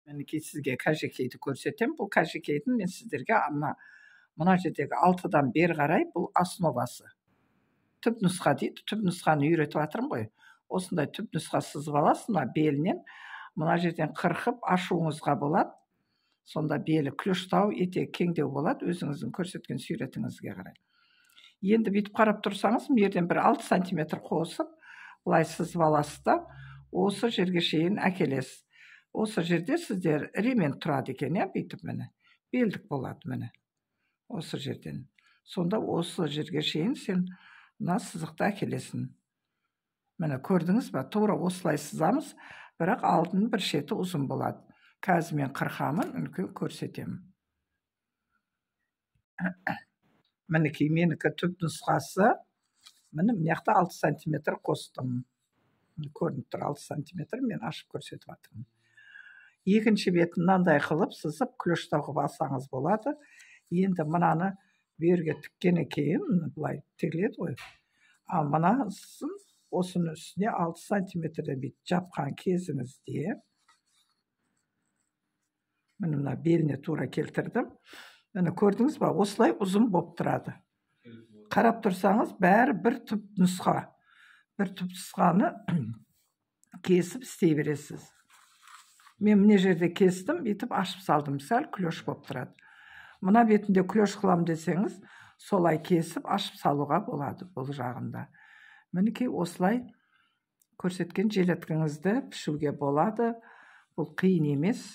Мінекей сізге кәжекейді көрсетем. Бұл кәжекейдің мен сіздерге мына жердегі 6-дан бері қарай бұл основасы. Түп нұсқа дейді. Түп нұсқаны үйретіп жатырмын ғой. Осындай түп нұсқа сызып аласыз, мына белінен. Мына жерден қырқып ашуыңызға болады. Сонда белі клюштау, етегі кеңдеу болады, өзіңіздің көрсеткен суретіңізге қарай. Енді бүйтіп қарап тұрсаңыз, мерден бір 6 сантиметр қосып, бұлай сызып аласыз да, осы жерге шейін әкелесіз. Осы жерде сіздер ремен тұрады екен, бүйтіп міне. Белдік болады міне. Осы жерден. Сонда осы жерге шейін сен мына сызықты әкелесің. Міне көрдіңіз ба? Тура осылай сызамыз, бірақ алдының бір шеті ұзын болады. Қазір мен қырқамын, үлкен көрсетемін. Мінекей менікі түп нұсқасы. Міне мыняқта 6 сантиметр қостым. Көрініп тұр 6 сантиметр, мен ашып көрсетіп жатырмын. Екінші бетін мынандай қылып сызып клюштау қылып алсаңыз болады. Енді мынаны берге тіккен кейін былай тігіледі ғой. Ал мынасын осының үстіне 6 сантиметрден бүйтіп жапқан кезіңізде мына беліне тура келтірдім. Міне көрдіңіз ба? Осылай ұзын болып тұрады. Қарап тұрсаңыз, бәрі бір түп нұсқа. Бір түп нұсқаны кесіп істей бересіз. Мен міне жерде кестім, бүйтіп ашып салдым, сәл клеш болып тұрады. Мына бетінде клеш қылам десеңіз, солай кесіп ашып салуға болады бұл жағында. Мінекей осылай көрсеткен желеткіңізді пішуге болады. Бұл қиын емес.